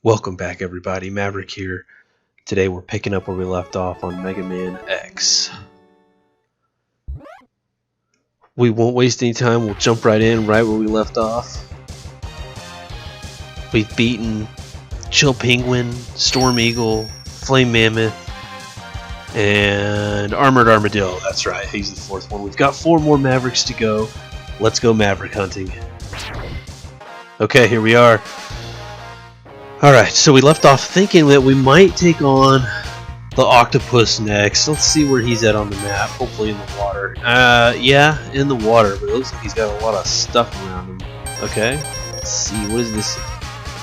Welcome back, everybody. Maverick here. Today we're picking up where we left off on Mega Man X. We won't waste any time. We'll jump right in, right where we left off. We've beaten Chill Penguin, Storm Eagle, Flame Mammoth, and Armored Armadillo. That's right, he's the fourth one. We've got 4 more Mavericks to go. Let's go Maverick hunting. Okay, here we are. Alright, so we left off thinking that we might take on the octopus next. Let's see where he's at on the map. Hopefully in the water. Yeah, in the water, but it looks like he's got a lot of stuff around him. Okay, let's see. What is this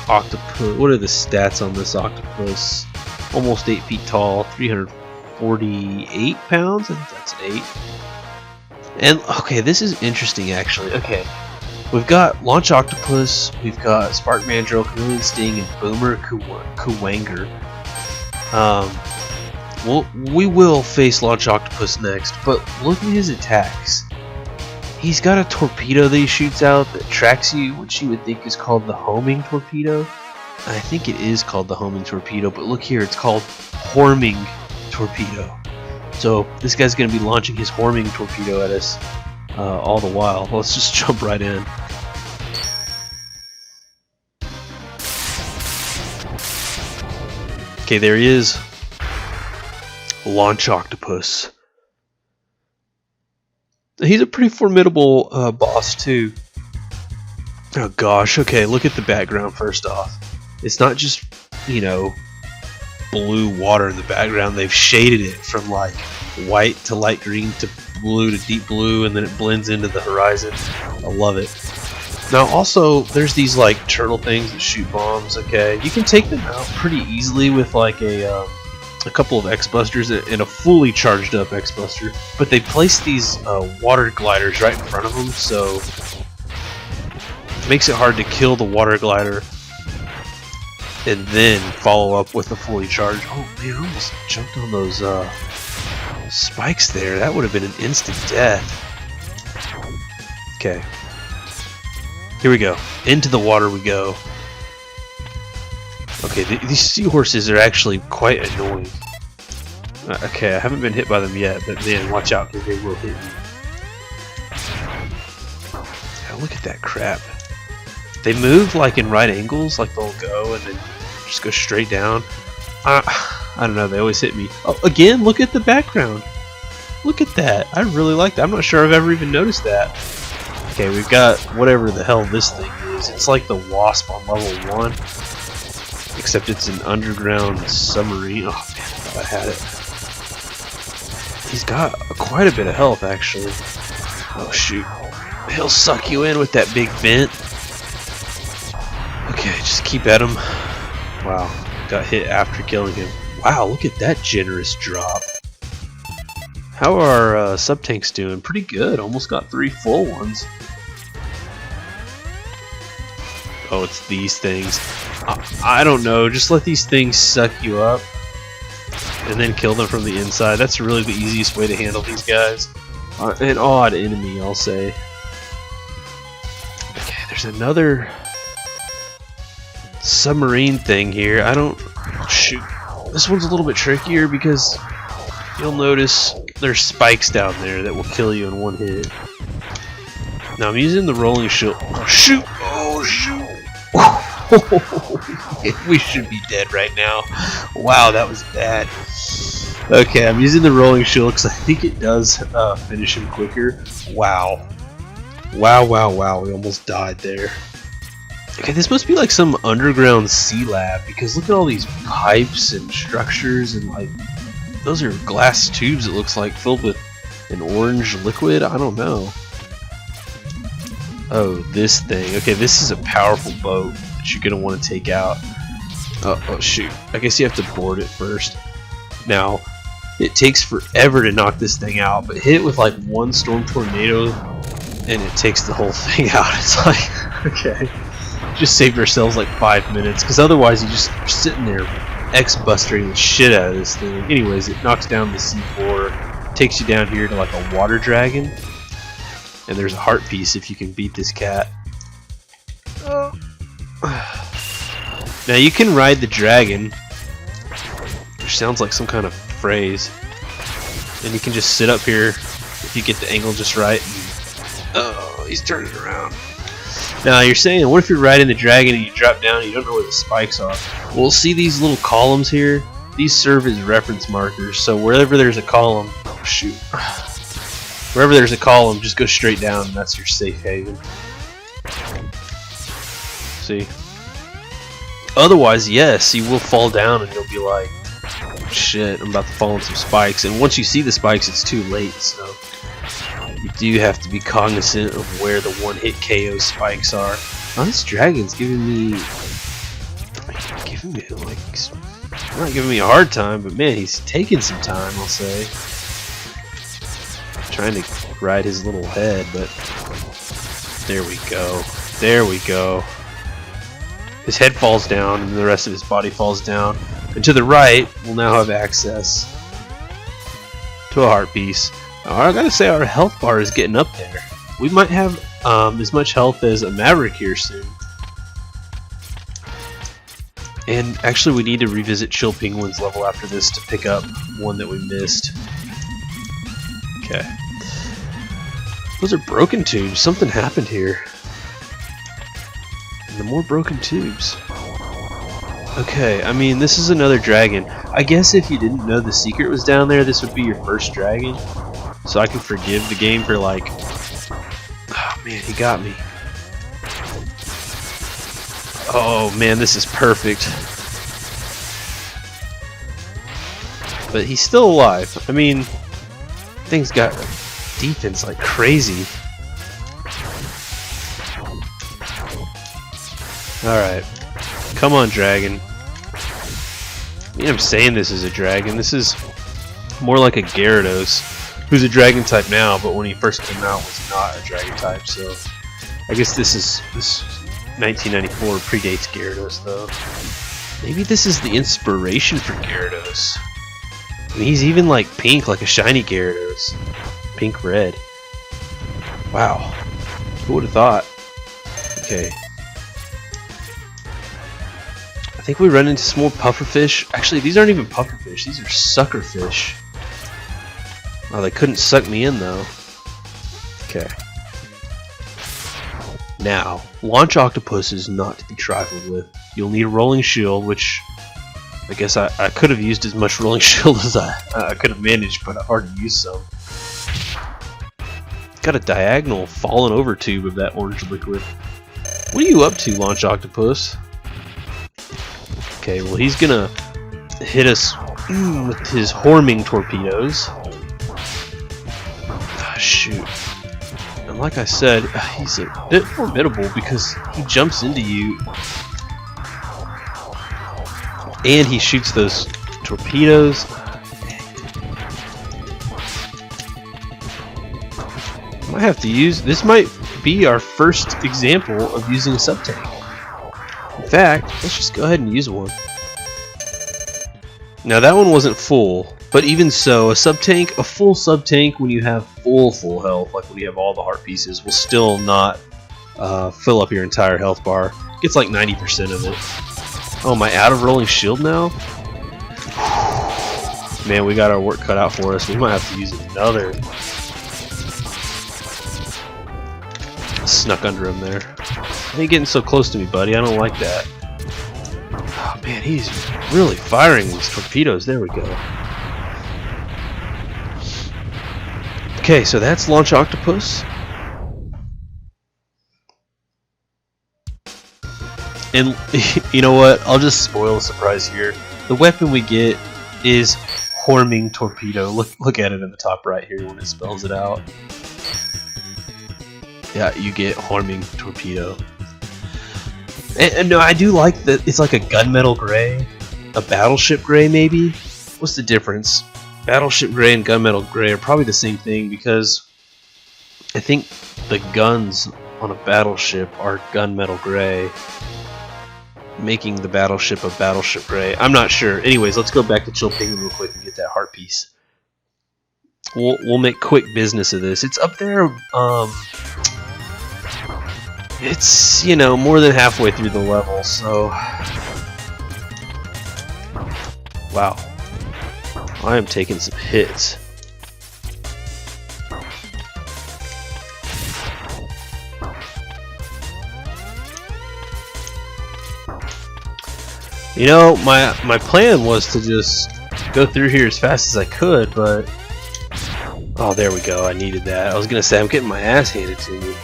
octopus? What are the stats on this octopus? Almost 8 feet tall, 348 pounds? I think that's an 8. And, okay, this is interesting actually. Okay. We've got Launch Octopus, we've got Spark Mandrill, Chameleon Sting, and Boomer Kuwanger. We will face Launch Octopus next, but look at his attacks. He's got a torpedo that he shoots out that tracks you, which you would think is called the homing torpedo. I think it is called the homing torpedo, but look here, it's called Horming torpedo. So this guy's going to be launching his Horming torpedo at us. All the while. Let's just jump right in. Okay, there he is. Launch Octopus. He's a pretty formidable boss too. Oh gosh, okay, look at the background first off. It's not just, you know, blue water in the background. They've shaded it from like white to light green to blue to deep blue, and then it blends into the horizon. I love it. Now also there's these like turtle things that shoot bombs. Okay, you can take them out pretty easily with like a couple of X-Busters and a fully charged up X-Buster, but they place these water gliders right in front of them, so it makes it hard to kill the water glider and then follow up with a fully charged. Oh man, I almost jumped on those spikes there. That would have been an instant death. Okay. Here we go. Into the water we go. Okay, these seahorses are actually quite annoying. Okay, I haven't been hit by them yet, but man, watch out because they will hit me. Yeah, look at that crap. They move like in right angles, like they'll go and then just go straight down. I don't know, they always hit me. Oh, again, look at the background. Look at that. I really like that. I'm not sure I've ever even noticed that. Okay, we've got whatever the hell this thing is. It's like the Wasp on level 1. Except it's an underground submarine. Oh man, I thought I had it. He's got quite a bit of health, actually. Oh shoot. He'll suck you in with that big vent. Okay, just keep at him. Wow, got hit after killing him. Wow, look at that generous drop. How are sub-tanks doing? Pretty good. Almost got 3 full ones. Oh, it's these things. I don't know. Just let these things suck you up and then kill them from the inside. That's really the easiest way to handle these guys. An odd enemy, I'll say. Okay, there's another submarine thing here. I don't... Shoot. This one's a little bit trickier because you'll notice there's spikes down there that will kill you in one hit. Now I'm using the rolling shield. Oh shoot! Oh shoot! We should be dead right now. Wow, that was bad. Okay, I'm using the rolling shield because I think it does finish him quicker. Wow. Wow, wow, wow. We almost died there. Okay, this must be like some underground sea lab because look at all these pipes and structures and like those are glass tubes, it looks like, filled with an orange liquid. I don't know. Oh, this thing. Okay, this is a powerful boat that you're going to want to take out. Oh, shoot. I guess you have to board it first. Now, it takes forever to knock this thing out, but hit it with like one storm tornado and it takes the whole thing out. It's like, okay. Just saved ourselves like 5 minutes because otherwise you just are sitting there X-bustering the shit out of this thing. Anyways, it knocks down the C4, takes you down here to like a water dragon, and there's a heart piece if you can beat this cat. Now you can ride the dragon, which sounds like some kind of phrase, and you can just sit up here if you get the angle just right. And, oh, he's turning around. Now you're saying, what if you're riding the dragon and you drop down and you don't know where the spikes are? Well, see these little columns here? These serve as reference markers, so wherever there's a column, oh shoot, wherever there's a column, just go straight down and that's your safe haven. See? Otherwise, yes, you will fall down and you'll be like, shit, I'm about to fall on some spikes. And once you see the spikes, it's too late, so you do have to be cognizant of where the one-hit KO spikes are. Oh, this dragon's giving me like, not giving me a hard time, but man, he's taking some time, I'll say. Trying to ride his little head, but there we go. There we go. His head falls down, and the rest of his body falls down. And to the right, we'll now have access to a heart piece. Now, I gotta say, our health bar is getting up there. We might have as much health as a Maverick here soon. And actually, we need to revisit Chill Penguin's level after this to pick up one that we missed. Okay. Those are broken tubes. Something happened here. And the more broken tubes. Okay, I mean, this is another dragon. I guess if you didn't know the secret was down there, this would be your first dragon. So I can forgive the game for like... Oh man, he got me. Oh man, this is perfect. But he's still alive. I mean, thing's got defense like crazy. Alright. Come on, dragon. I mean, I'm saying this is a dragon. This is more like a Gyarados, who's a dragon type now, but when he first came out was not a dragon type, so I guess this 1994 predates Gyarados, though. Maybe this is the inspiration for Gyarados. I mean, he's even like pink, like a shiny Gyarados. Pink red. Wow. Who would have thought? Okay. I think we run into some more pufferfish. Actually, these aren't even pufferfish. These are suckerfish. Oh, they couldn't suck me in, though. Okay. Now, Launch Octopus is not to be trifled with. You'll need a Rolling Shield, which I guess I could have used as much Rolling Shield as I could have managed, but I've already used some. Got a diagonal fallen over tube of that orange liquid. What are you up to, Launch Octopus? Okay, well he's gonna hit us with his Horming torpedoes. Ah, shoot. And like I said, he's a bit formidable because he jumps into you and he shoots those torpedoes. Might have to use, this might be our first example of using a sub-tank. In fact, let's just go ahead and use one. Now that one wasn't full, but even so, a full sub-tank when you have full health, like when you have all the heart pieces, will still not fill up your entire health bar. It gets like 90% of it. Oh, am I out of Rolling Shield now? Man, we got our work cut out for us. We might have to use another. Snuck under him there. I ain't getting so close to me, buddy. I don't like that. Oh man, he's really firing these torpedoes. There we go. Okay, so that's Launch Octopus. And you know what? I'll just spoil the surprise here. The weapon we get is Horming Torpedo. Look at it in the top right here when it spells it out. Yeah, you get Horming Torpedo. And no, I do like that it's like a gunmetal gray, a battleship gray maybe. What's the difference? Battleship gray and gunmetal gray are probably the same thing because I think the guns on a battleship are gunmetal gray, making the battleship a battleship gray. I'm not sure. Anyways, let's go back to Chill Penguin real quick and get that heart piece. We'll make quick business of this. It's up there. It's, you know, more than halfway through the level, so Wow. I am taking some hits. You know, my plan was to just go through here as fast as I could, but... Oh, there we go. I needed that. I was gonna say, I'm getting my ass handed to me.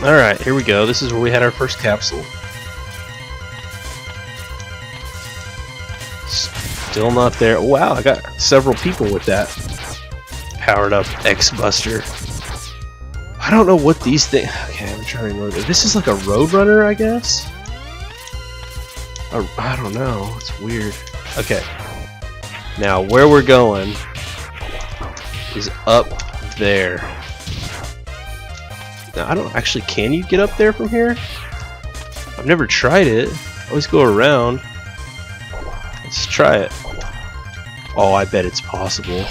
Alright, here we go. This is where we had our first capsule. Still not there. Wow, I got several people with that powered up X-Buster. I don't know what these things... Okay, I'm trying to remember. This is like a Roadrunner, I guess? I don't know. It's weird. Okay. Now, where we're going is up there. Now, I don't actually... Can you get up there from here? I've never tried it. I always go around. Let's try it. Oh, I bet it's possible.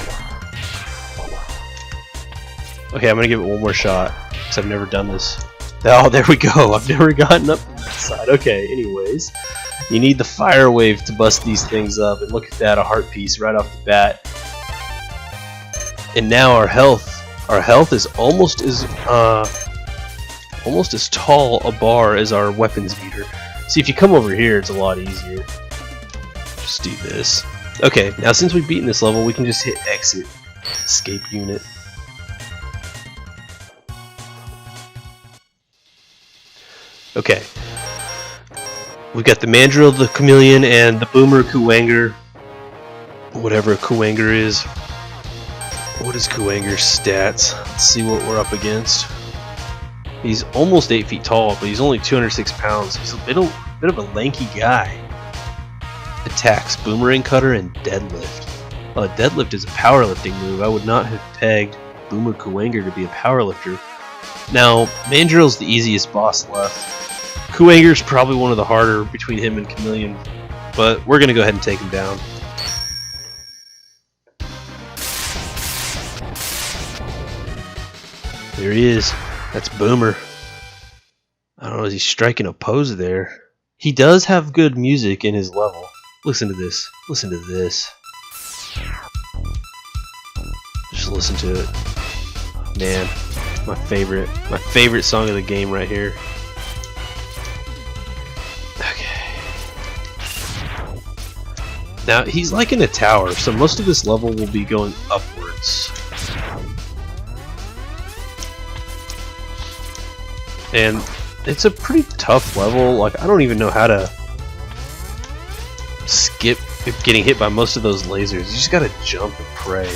Okay, I'm gonna give it one more shot, because I've never done this. Oh, there we go. I've never gotten up to that side. Okay, anyways. You need the fire wave to bust these things up, and look at that, a heart piece right off the bat. And now our health is almost as tall a bar as our weapons meter. See, if you come over here, it's a lot easier. Just do this. Okay, now since we've beaten this level, we can just hit exit. Escape unit. Okay. We've got the Mandrill, the Chameleon, and the Boomer Kuwanger. Whatever a Kuwanger is. What is Kuwanger's stats? Let's see what we're up against. He's almost 8 feet tall, but he's only 206 pounds. He's a bit of a lanky guy. Attacks, Boomerang Cutter, and Deadlift. Deadlift is a powerlifting move. I would not have pegged Boomer Kuwanger to be a powerlifter. Now, Mandrill's the easiest boss left. Kuwanger's probably one of the harder between him and Chameleon, but we're going to go ahead and take him down. There he is. That's Boomer. I don't know, is he striking a pose there? He does have good music in his level. Listen to this. Listen to this. Just listen to it. Man, my favorite song of the game right here. Okay. Now, he's like in a tower, so most of this level will be going upwards. And it's a pretty tough level. Like, I don't even know how to skip getting hit by most of those lasers. You just gotta jump and pray.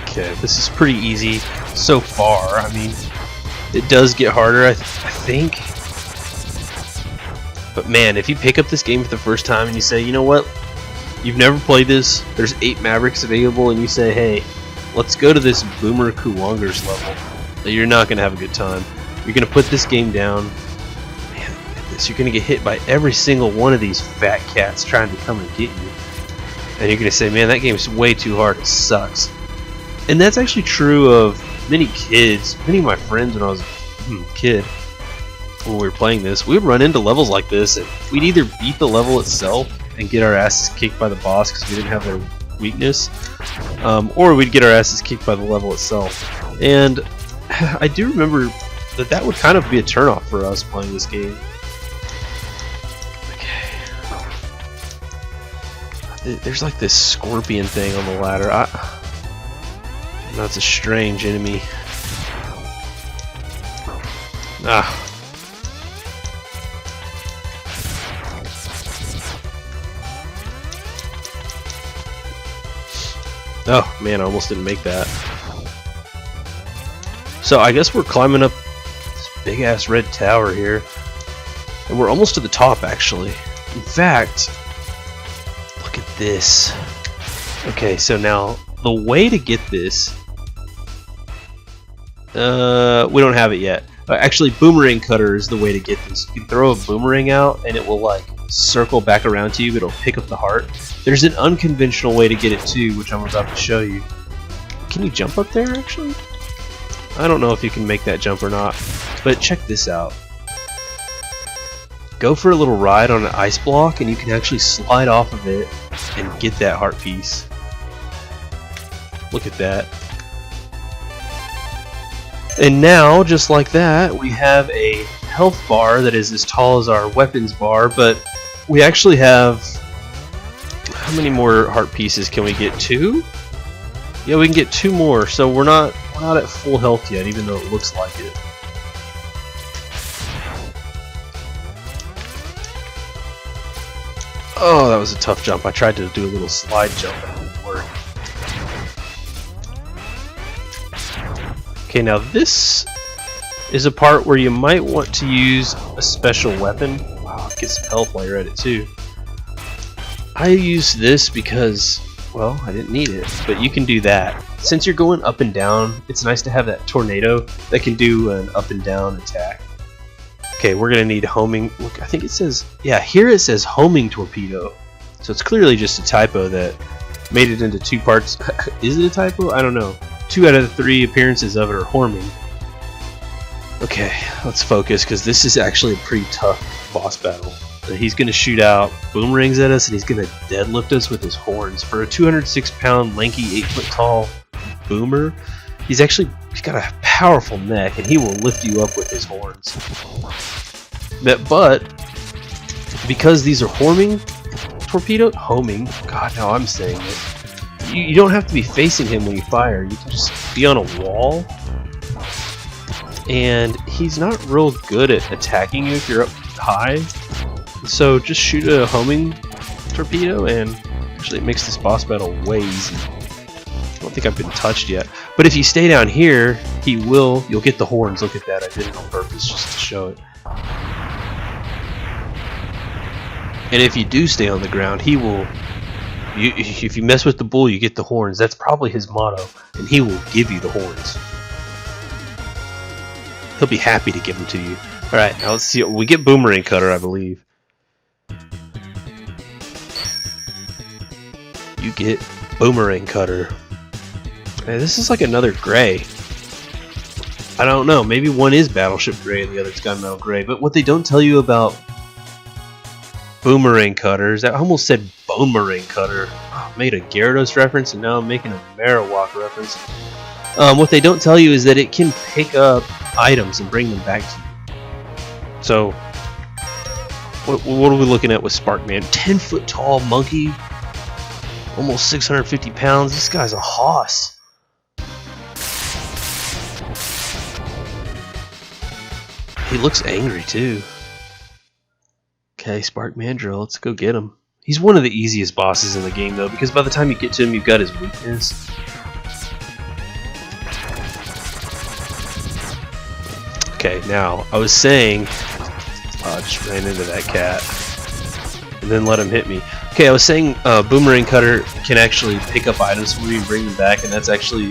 Okay, this is pretty easy so far. I mean, it does get harder, I think. But man, if you pick up this game for the first time and you say, you know what, you've never played this, there's 8 Mavericks available, and you say, hey, let's go to this Boomer Kuwanger's level, you're not going to have a good time. You're going to put this game down. Man, look at this. You're going to get hit by every single one of these fat cats trying to come and get you. And you're going to say, man, that game's way too hard. It sucks. And that's actually true of many kids, many of my friends when I was a kid. When we were playing this, we would run into levels like this, and we'd either beat the level itself and get our asses kicked by the boss because we didn't have their weakness, or we'd get our asses kicked by the level itself. And I do remember that would kind of be a turnoff for us playing this game. Okay. There's like this scorpion thing on the ladder. That's a strange enemy. Ah. Oh man, I almost didn't make that. So I guess we're climbing up this big ass red tower here, and we're almost to the top actually. In fact, look at this. Okay, so now the way to get this, we don't have it yet. Actually, Boomerang Cutter is the way to get this. You can throw a boomerang out and it will like circle back around to you, but it'll pick up the heart. There's an unconventional way to get it too, which I'm about to show you. Can you jump up there actually? I don't know if you can make that jump or not, but check this out. Go for a little ride on an ice block and you can actually slide off of it and get that heart piece. Look at that. And now, just like that, we have a health bar that is as tall as our weapons bar, but we actually have... How many more heart pieces can we get? 2? Yeah, we can get 2 more, so we're not at full health yet, even though it looks like it. Oh, that was a tough jump. I tried to do a little slide jump and it didn't work. Okay, now this is a part where you might want to use a special weapon. Wow, get some health while you're at it too. I use this because, well, I didn't need it, but you can do that. Since you're going up and down, it's nice to have that tornado that can do an up and down attack. Okay, we're gonna need homing. Look, I think it says, yeah, here it says homing torpedo. So it's clearly just a typo that made it into 2 parts. Is it a typo? I don't know. 2 out of the 3 appearances of it are homing. Okay, let's focus because this is actually a pretty tough boss battle. He's gonna shoot out boomerangs at us and he's gonna deadlift us with his horns. For a 206-pound, lanky, 8-foot-tall boomer, he's got a powerful neck and he will lift you up with his horns. But because these are homing, God, now I'm saying it. You don't have to be facing him when you fire. You can just be on a wall. And he's not real good at attacking you if you're up high. So just shoot a homing torpedo and actually it makes this boss battle way easy. I don't think I've been touched yet. But if you stay down here, you'll get the horns. Look at that, I did it on purpose just to show it. And if you do stay on the ground, he will... if you mess with the bull, you get the horns. That's probably his motto. And he will give you the horns. He'll be happy to give them to you. Alright, now let's see. We get Boomerang Cutter, I believe. You get Boomerang Cutter. Man, this is like another gray. I don't know. Maybe one is Battleship Gray and the other's Gunmetal Gray. But what they don't tell you about Boomerang Cutters, I almost said Boomerang Cutter. I made a Gyarados reference and now I'm making a Marowak reference. What they don't tell you is that it can pick up items and bring them back to you. So, what are we looking at with Sparkman? 10-foot tall monkey, almost 650 pounds. This guy's a hoss. He looks angry too. Okay, Spark Mandrill, let's go get him. He's one of the easiest bosses in the game though, because by the time you get to him, you've got his weakness. Okay, now, I was saying... I just ran into that cat. And then let him hit me. Okay, I was saying Boomerang Cutter can actually pick up items for you and bring them back, and that's actually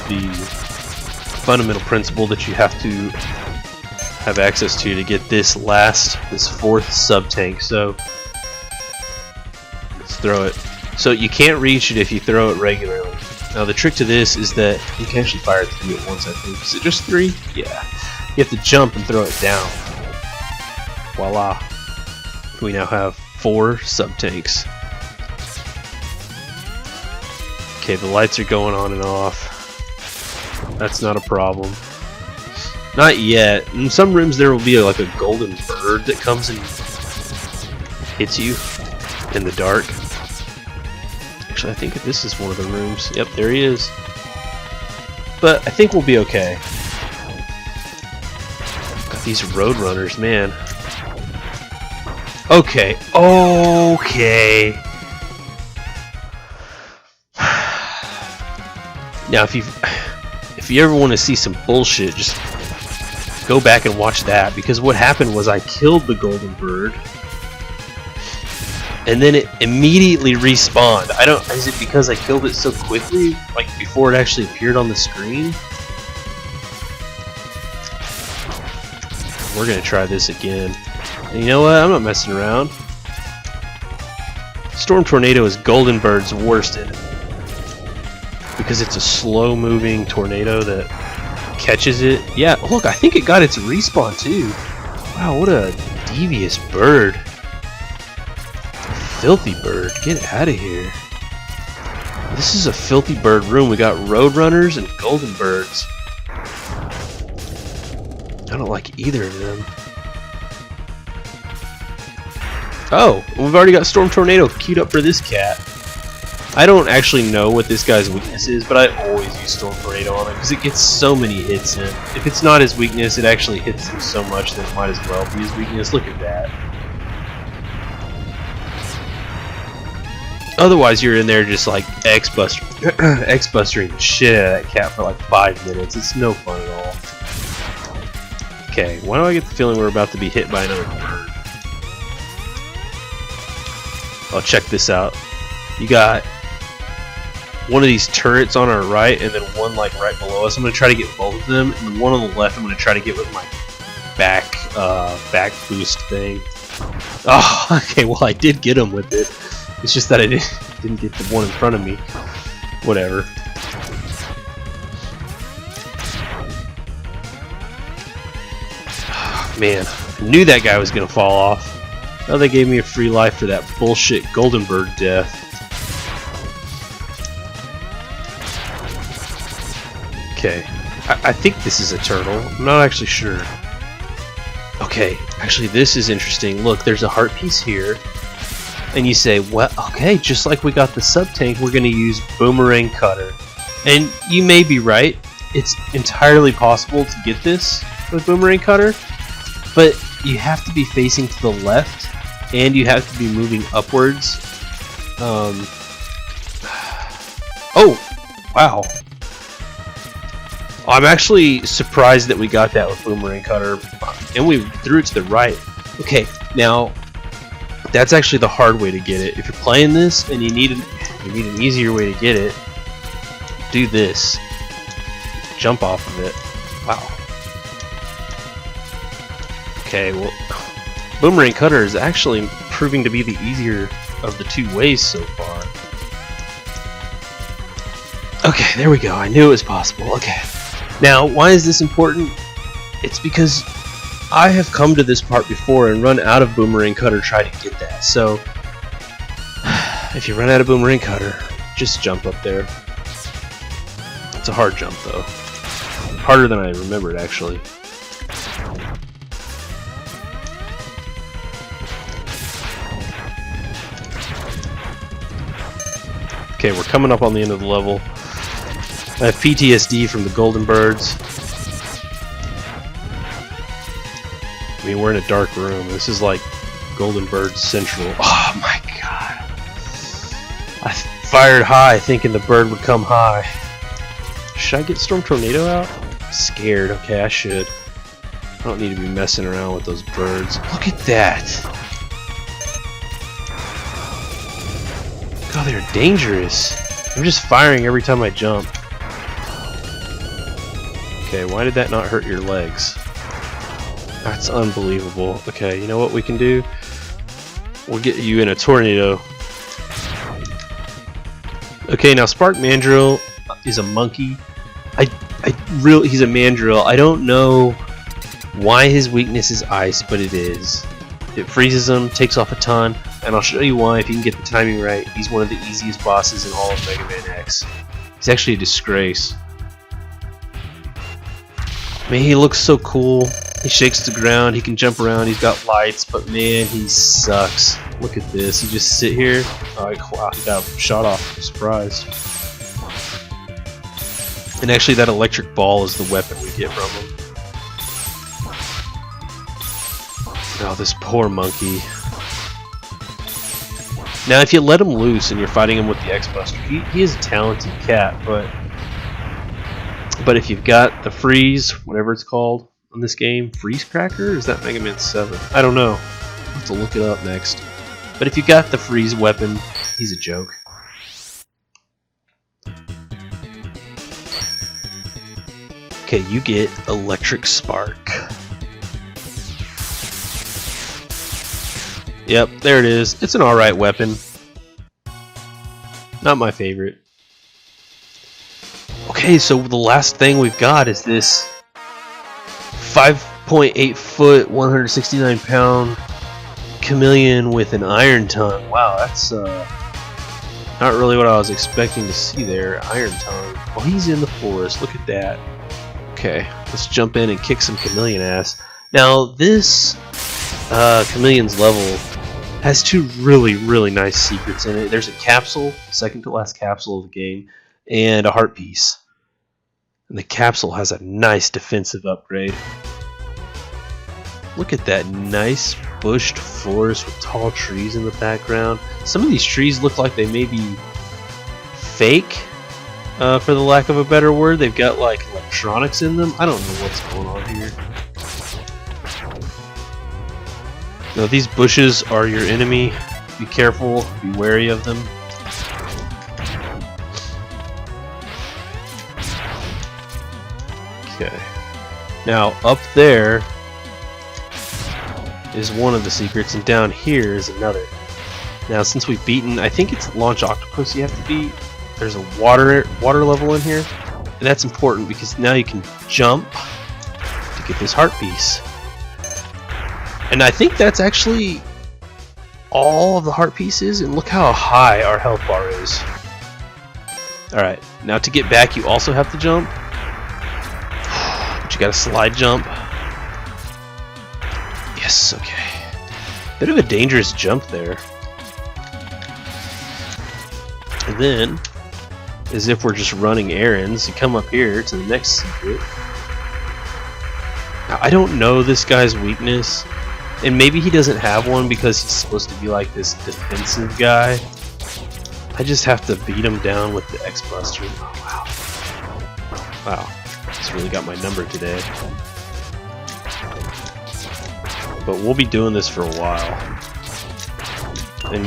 the fundamental principle that you have to have access to get this 4th sub-tank. So, let's throw it. So you can't reach it if you throw it regularly. Now the trick to this is that you can actually fire 3 at once, I think. Is it just 3? Yeah. You have to jump and throw it down. Voila. We now have 4 sub-tanks. Okay, the lights are going on and off. That's not a problem. Not yet. In some rooms there will be like a golden bird that comes and hits you in the dark. Actually, I think this is one of the rooms. Yep, there he is. But I think we'll be okay. Got these roadrunners, man. Okay. Okay. Now, if you ever want to see some bullshit, just go back and watch that, because what happened was I killed the golden bird and then it immediately respawned. Is it because I killed it so quickly, like before it actually appeared on the screen? We're gonna try this again. And you know what? I'm not messing around. Storm Tornado is Golden Bird's worst enemy because it's a slow-moving tornado that catches it. Yeah, look, I think it got its respawn too. Wow, what a devious bird. Filthy bird, get out of here. This is a filthy bird room. We got Roadrunners and Golden Birds. I don't like either of them. Oh, we've already got Storm Tornado queued up for this cat. I don't actually know what this guy's weakness is, but I always use Storm Tornado on him because it gets so many hits in. If it's not his weakness, it actually hits him so much that it might as well be his weakness. Look at that. Otherwise, you're in there just like X-bustering the shit out of that cat for like 5 minutes. It's no fun at all. Okay, why do I get the feeling we're about to be hit by another bird? Oh, check this out. You got one of these turrets on our right, and then one like right below us. I'm gonna try to get both of them, and the one on the left, I'm gonna try to get with my back boost thing. Oh, okay. Well, I did get him with it. It's just that I didn't get the one in front of me. Whatever. Oh, man, I knew that guy was gonna fall off. Oh, they gave me a free life for that bullshit Golden Bird death. Okay, I think this is a turtle. I'm not actually sure. Okay, actually this is interesting. Look, there's a heart piece here. And you say, well, okay, just like we got the sub-tank, we're going to use Boomerang Cutter. And you may be right. It's entirely possible to get this with Boomerang Cutter. But you have to be facing to the left, and you have to be moving upwards. Oh, wow. I'm actually surprised that we got that with Boomerang Cutter, and we threw it to the right. Okay, now that's actually the hard way to get it. If you're playing this and you need an easier way to get it, do this. Jump off of it. Wow. Okay, well, Boomerang Cutter is actually proving to be the easier of the two ways so far. Okay, there we go. I knew it was possible. Okay. Now, why is this important? It's because I have come to this part before and run out of Boomerang Cutter trying to get that. So, if you run out of Boomerang Cutter, just jump up there. It's a hard jump, though. Harder than I remembered, actually. Okay, we're coming up on the end of the level. I have PTSD from the Golden Birds. I mean, we're in a dark room. This is like Golden Bird Central. Oh my god. I fired high thinking the bird would come high. Should I get Storm Tornado out? I'm scared. Okay, I should. I don't need to be messing around with those birds. Look at that. God, they're dangerous. I'm just firing every time I jump. Okay, why did that not hurt your legs? That's unbelievable. Okay, you know what we can do? We'll get you in a tornado. Okay, now Spark Mandrill is a monkey. He's a mandrill. I don't know why his weakness is ice, but it is. It freezes him, takes off a ton, and I'll show you why if you can get the timing right. He's one of the easiest bosses in all of Mega Man X. He's actually a disgrace. Man, he looks so cool. He shakes the ground, he can jump around, he's got lights, but man, he sucks. Look at this, he just sit here. Oh, wow, he got shot off. I'm surprised. And actually that electric ball is the weapon we get from him. Oh, this poor monkey. Now, if you let him loose and you're fighting him with the X-Buster, he is a talented cat, but if you've got the freeze, whatever it's called on this game, freeze cracker? Or is that Mega Man 7? I don't know. I'll have to look it up next. But if you got the freeze weapon, he's a joke. Okay, you get Electric Spark. Yep, there it is. It's an alright weapon. Not my favorite. Okay, so the last thing we've got is this 5.8 foot, 169 pound chameleon with an iron tongue. Wow, that's not really what I was expecting to see there. Iron tongue. Well, he's in the forest. Look at that. Okay, let's jump in and kick some chameleon ass. Now, this chameleon's level has two really nice secrets in it. There's a capsule, second to last capsule of the game, and a heart piece. And the capsule has a nice defensive upgrade. Look at that nice bushed forest with tall trees in the background. Some of these trees look like they may be fake, for the lack of a better word. They've got like electronics in them. I don't know what's going on here. Now these bushes are your enemy. Be careful, be wary of them. Okay. Now up there is one of the secrets, and down here is another. Now since we've beaten, I think it's Launch Octopus you have to beat. There's a water level in here, and that's important because now you can jump to get this heart piece. And I think that's actually all of the heart pieces, and look how high our health bar is. Alright, now to get back you also have to jump. But you gotta slide jump. Yes, okay. Bit of a dangerous jump there. And then, as if we're just running errands, you come up here to the next secret. Now, I don't know this guy's weakness, and maybe he doesn't have one because he's supposed to be like this defensive guy. I just have to beat him down with the X-Buster. Oh, wow. Wow. He's really got my number today. But we'll be doing this for a while. And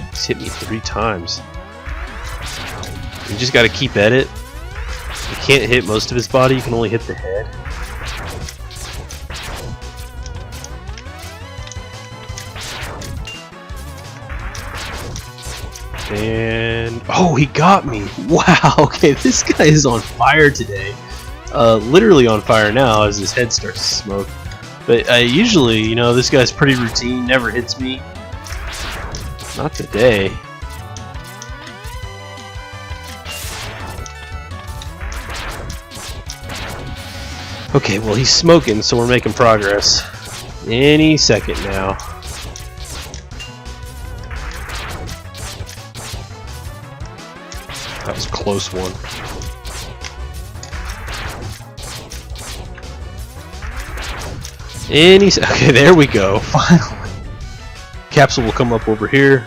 he's hit me 3 times. You just gotta keep at it. You can't hit most of his body, you can only hit the head. And oh, he got me! Wow, okay, this guy is on fire today. Literally on fire now as his head starts to smoke. But usually, you know, this guy's pretty routine, never hits me. Not today. Okay, well he's smoking, so we're making progress. Any second now. That was a close one. Okay, there we go. Finally. Capsule will come up over here.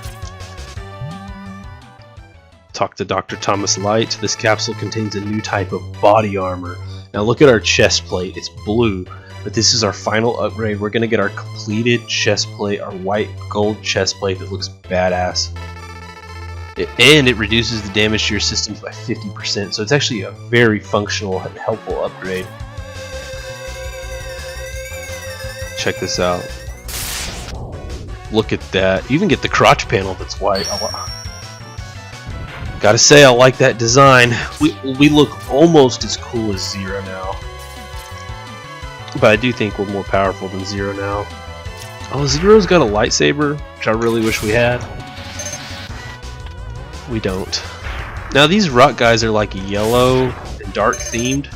Talk to Dr. Thomas Light. This capsule contains a new type of body armor. Now look at our chest plate. It's blue, but this is our final upgrade. We're going to get our completed chest plate, our white gold chest plate that looks badass. And it reduces the damage to your systems by 50%, so it's actually a very functional and helpful upgrade. Check this out. Look at that. You even get the crotch panel that's white. Gotta say, I like that design. We look almost as cool as Zero now. But I do think we're more powerful than Zero now. Oh, Zero's got a lightsaber, which I really wish we had. We don't. Now these rock guys are like yellow and dark themed.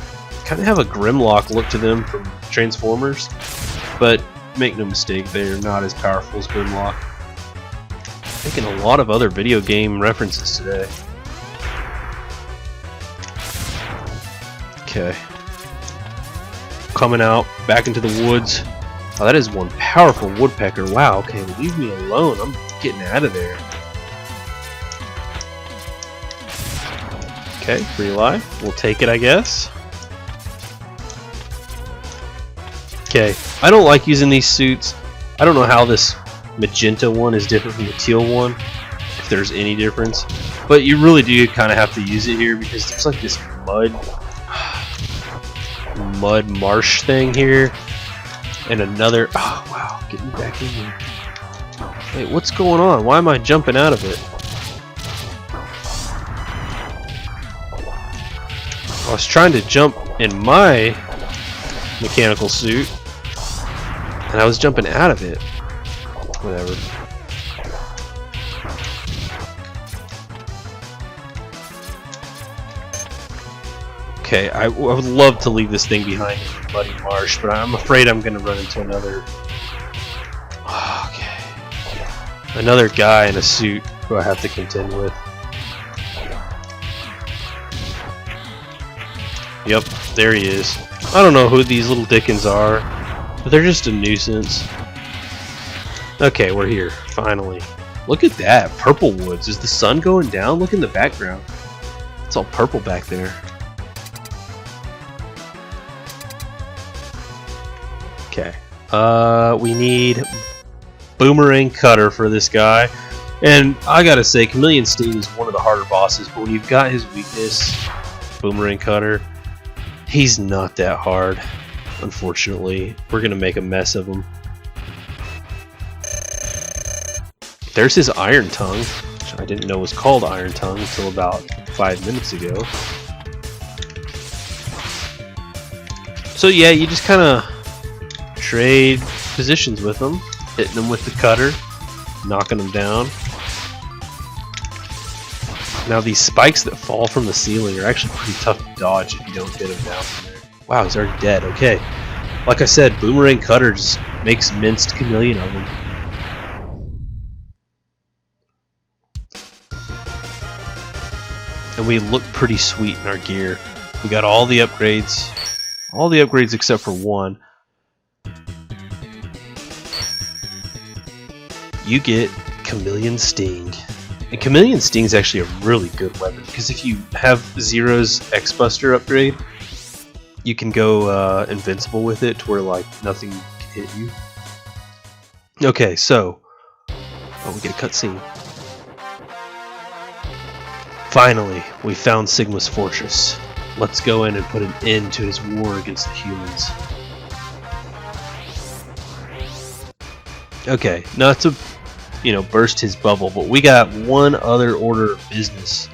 Kind of have a Grimlock look to them from Transformers. But make no mistake, they're not as powerful as Grimlock. Making a lot of other video game references today. Okay. Coming out, back into the woods. Oh, that is one powerful woodpecker. Wow, okay, leave me alone. I'm getting out of there. Okay, free life. We'll take it, I guess. Okay, I don't like using these suits. I don't know how this magenta one is different from the teal one, if there's any difference. But you really do kind of have to use it here because there's like this mud marsh thing here. And another... Oh, wow. Get me back in here. Wait, what's going on? Why am I jumping out of it? I was trying to jump in my mechanical suit, and I was jumping out of it. Whatever. Okay, I would love to leave this thing behind in the muddy marsh, but I'm afraid I'm going to run into another guy in a suit who I have to contend with. Yep, there he is. I don't know who these little dickens are, but they're just a nuisance. Okay, we're here, finally. Look at that, purple woods. Is the sun going down? Look in the background. It's all purple back there. Okay, we need boomerang cutter for this guy. And I gotta say, Chameleon Sting is one of the harder bosses, but when you've got his weakness, boomerang cutter, he's not that hard, unfortunately. We're gonna make a mess of him. There's his iron tongue, which I didn't know was called iron tongue until about 5 minutes ago. So yeah, you just kinda trade positions with them, hitting them with the cutter, knocking them down. Now these spikes that fall from the ceiling are actually pretty tough to dodge if you don't get them down from there. Wow, he's already dead. Okay. Like I said, boomerang cutter just makes minced chameleon of him. And we look pretty sweet in our gear. We got all the upgrades. All the upgrades except for one. You get Chameleon Sting. And Chameleon Sting is actually a really good weapon, because if you have Zero's X-Buster upgrade, you can go invincible with it to where like nothing can hit you. Okay, so we get a cutscene. Finally, we found Sigma's fortress. Let's go in and put an end to his war against the humans. Okay, not to burst his bubble, but we got one other order of business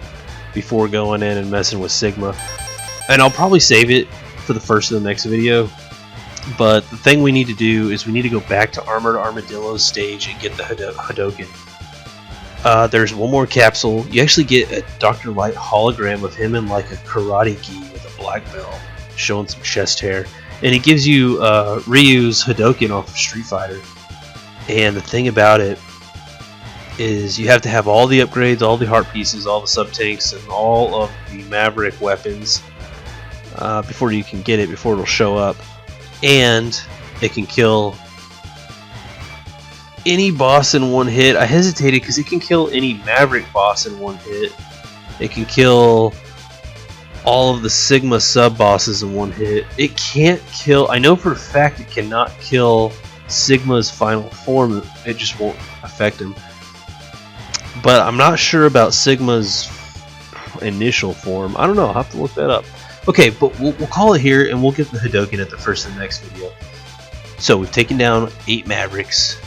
before going in and messing with Sigma, and I'll probably save it for the first of the next video. But the thing we need to do is we need to go back to Armored Armadillo's stage and get the Hadoken. There's one more capsule. You actually get a Dr. Light hologram of him in like a karate gi with a black belt, showing some chest hair, and he gives you Ryu's Hadoken off of Street Fighter. And the thing about it is you have to have all the upgrades, all the heart pieces, all the sub-tanks, and all of the Maverick weapons before you can get it, before it'll show up. And it can kill any boss in one hit. I hesitated because it can kill any Maverick boss in one hit. It can kill all of the Sigma sub-bosses in one hit. It can't kill... I know for a fact it cannot kill Sigma's final form. It just won't affect him. But I'm not sure about Sigma's initial form. I don't know. I'll have to look that up. Okay, but we'll call it here, and we'll get the Hadoken at the first of the next video. So we've taken down 8 Mavericks.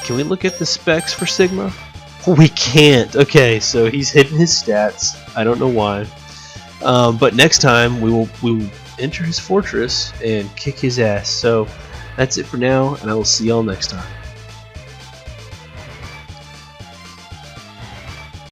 Can we look at the specs for Sigma? We can't. Okay, so he's hidden his stats. I don't know why. But next time we will enter his fortress and kick his ass. So that's it for now, and I will see y'all next time.